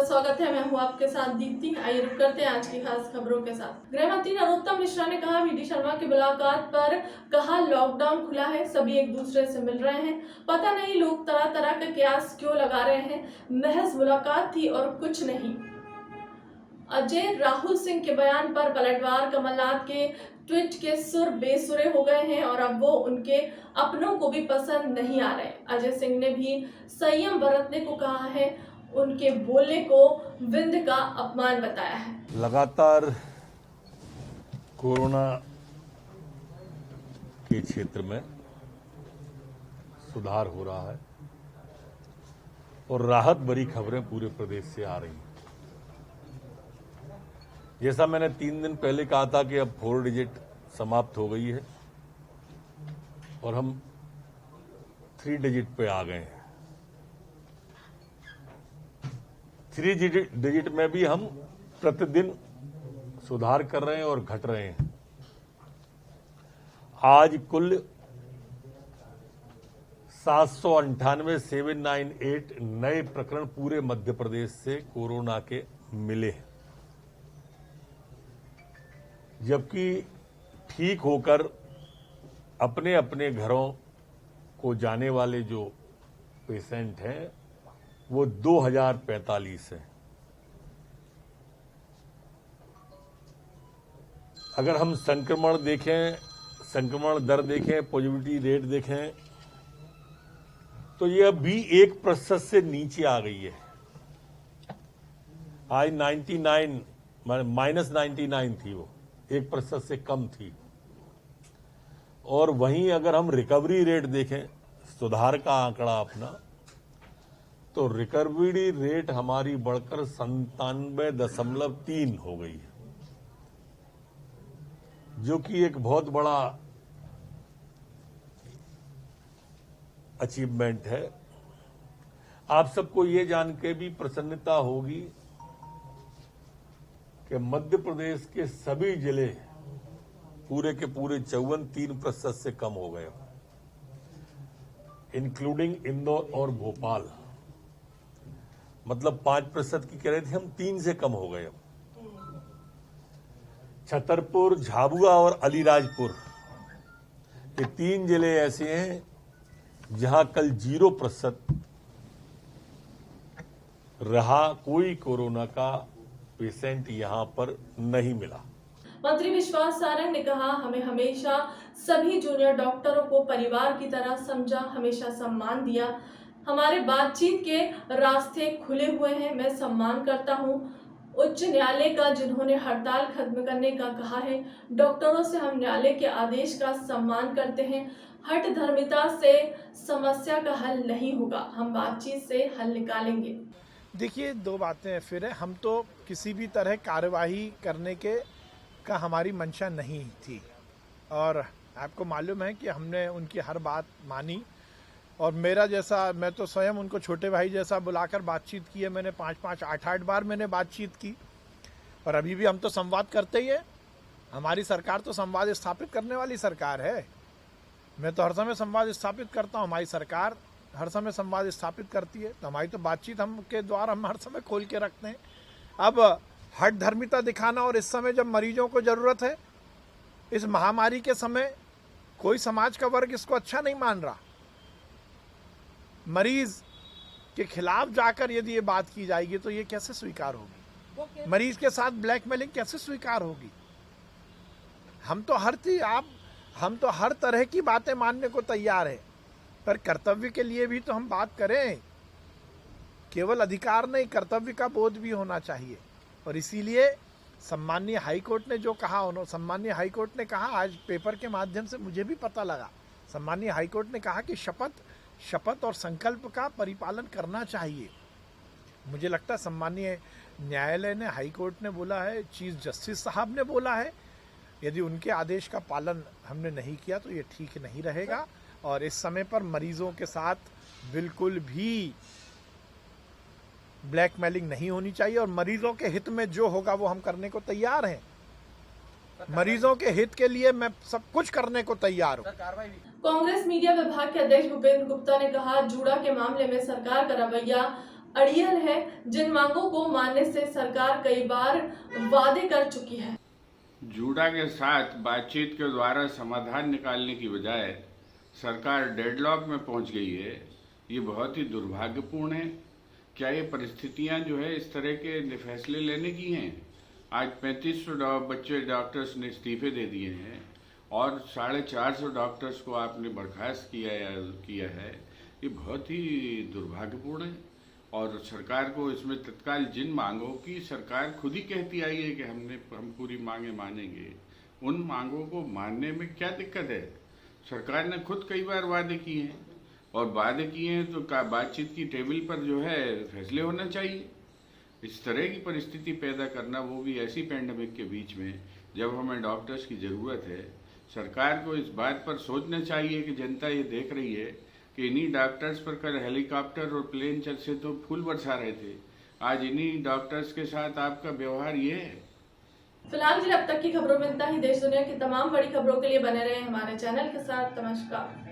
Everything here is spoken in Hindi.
आपका स्वागत है। मैं हूं आपके साथ दीप्ति। आइए रुक करते हैं आज की खास खबरों के साथ। गृह मंत्री नरोत्तम मिश्रा ने कहा, वीडी शर्मा की मुलाकात पर कहा लॉकडाउन खुला है, सभी एक दूसरे से मिल रहे हैं, पता नहीं लोग तरह तरह के कयास क्यों लगा रहे हैं, महज मुलाकात थी और कुछ नहीं। अजय राहुल सिंह के बयान पर पलटवार, कमलनाथ के ट्वीट के सुर बेसुरे हो गए हैं और अब वो उनके अपनों को भी पसंद नहीं आ रहे। अजय सिंह ने भी संयम बरतने को कहा है, उनके बोलने को विंध्य का अपमान बताया है। लगातार कोरोना के क्षेत्र में सुधार हो रहा है और राहत भरी खबरें पूरे प्रदेश से आ रही हैं। जैसा मैंने 3 दिन पहले कहा था कि अब 4 डिजिट समाप्त हो गई है और हम 3 डिजिट पे आ गए हैं। 3 डिजिट में भी हम प्रतिदिन सुधार कर रहे हैं और घट रहे हैं। आज कुल 798 नए प्रकरण पूरे मध्य प्रदेश से कोरोना के मिले हैं, जबकि ठीक होकर अपने अपने घरों को जाने वाले जो पेशेंट हैं वो 2045 हैं। अगर हम संक्रमण देखें, संक्रमण दर देखें, पॉजिटिविटी रेट देखें तो ये अभी 1% से नीचे आ गई है। आज -99 थी, वो 1% से कम थी। और वहीं अगर हम रिकवरी रेट देखें, सुधार का आंकड़ा अपना, तो रिकवरी रेट हमारी बढ़कर 97.3 हो गई है, जो कि एक बहुत बड़ा अचीवमेंट है। आप सबको ये जान के भी प्रसन्नता होगी कि मध्य प्रदेश के सभी जिले पूरे के पूरे 54-3% से कम हो गए, इंक्लूडिंग इंदौर और भोपाल। मतलब 5% की कह रहे थे हम, 3 से कम हो गए। छतरपुर, झाबुआ और अलीराजपुर, ये 3 जिले ऐसे हैं जहां कल 0% रहा, कोई कोरोना का पेशेंट यहां पर नहीं मिला। मंत्री विश्वास सारंग ने कहा, हमें हमेशा सभी जूनियर डॉक्टरों को परिवार की तरह समझा, हमेशा सम्मान दिया। हमारे बातचीत के रास्ते खुले हुए हैं, मैं सम्मान करता हूं उच्च न्यायालय का, जिन्होंने हड़ताल खत्म करने का कहा है। डॉक्टरों से हम न्यायालय के आदेश का सम्मान करते हैं। हठ धर्मिता से समस्या का हल नहीं होगा, हम बातचीत से हल निकालेंगे। देखिए, 2 बातें फिर है। हम तो किसी भी तरह कार्यवाही करने का हमारी मंशा नहीं थी और आपको मालूम है कि हमने उनकी हर बात मानी और मेरा जैसा, मैं तो स्वयं उनको छोटे भाई जैसा बुलाकर बातचीत की है। मैंने 5-5, 8-8 बार मैंने बातचीत की और अभी भी हम तो संवाद करते ही है। हमारी सरकार तो संवाद स्थापित करने वाली सरकार है। मैं तो हर समय संवाद स्थापित करता हूँ, हमारी सरकार हर समय संवाद स्थापित करती है, तो हमारी तो बातचीत हम के द्वारा हम हर समय खोल के रखते हैं। अब हठ धर्मिता दिखाना, और इस समय जब मरीजों को जरूरत है, इस महामारी के समय कोई समाज का वर्ग इसको अच्छा नहीं मान रहा। मरीज के खिलाफ जाकर यदि ये बात की जाएगी तो ये कैसे स्वीकार होगी? मरीज के साथ ब्लैकमेलिंग कैसे स्वीकार होगी? हम तो हर तरह की बातें मानने को तैयार है, पर कर्तव्य के लिए भी तो हम बात करें। केवल अधिकार नहीं, कर्तव्य का बोध भी होना चाहिए। और इसीलिए सम्मानीय हाईकोर्ट ने जो कहा, सम्मानीय हाईकोर्ट ने कहा, आज पेपर के माध्यम से मुझे भी पता लगा, सम्मानीय हाईकोर्ट ने कहा कि शपथ और संकल्प का परिपालन करना चाहिए। मुझे लगता है सम्मानीय न्यायालय ने, हाईकोर्ट ने बोला है, चीफ जस्टिस साहब ने बोला है, यदि उनके आदेश का पालन हमने नहीं किया तो ये ठीक नहीं रहेगा। और इस समय पर मरीजों के साथ बिल्कुल भी ब्लैकमेलिंग नहीं होनी चाहिए और मरीजों के हित में जो होगा वो हम करने को तैयार हैं। मरीजों के हित के लिए मैं सब कुछ करने को तैयार हूँ। कांग्रेस मीडिया विभाग के अध्यक्ष भूपेंद्र गुप्ता ने कहा, जूड़ा के मामले में सरकार का रवैया अड़ियल है, जिन मांगों को मानने से सरकार कई बार वादे कर चुकी है। जूडा के साथ बातचीत के द्वारा समाधान निकालने की बजाय सरकार डेडलॉक में पहुंच गई है। ये बहुत ही दुर्भाग्यपूर्ण है। क्या ये परिस्थितियां जो है इस तरह के फैसले लेने की हैं? आज 3500 बच्चे डॉक्टर्स ने इस्तीफे दे दिए हैं और 450 डॉक्टर्स को आपने बर्खास्त किया है। ये बहुत ही दुर्भाग्यपूर्ण है और सरकार को इसमें तत्काल जिन मांगों की सरकार खुद ही कहती आई है कि हम पूरी मांगे मानेंगे, उन मांगों को मानने में क्या दिक्कत है? सरकार ने खुद कई बार वादे किए हैं और वादे किए हैं तो बातचीत की टेबल पर जो है फैसले होना चाहिए। इस तरह की परिस्थिति पैदा करना, वो भी ऐसी पैंडेमिक के बीच में जब हमें डॉक्टर्स की ज़रूरत है। सरकार को इस बात पर सोचना चाहिए कि जनता ये देख रही है कि इन्हीं डॉक्टर्स पर कल हेलीकॉप्टर और प्लेन से तो फूल बरसा रहे थे, आज इन्हीं डॉक्टर्स के साथ आपका व्यवहार ये है। फिलहाल के लिए अब तक की खबरों में इतना ही। देश दुनिया की तमाम बड़ी खबरों के लिए बने रहे हमारे चैनल के साथ। नमस्कार।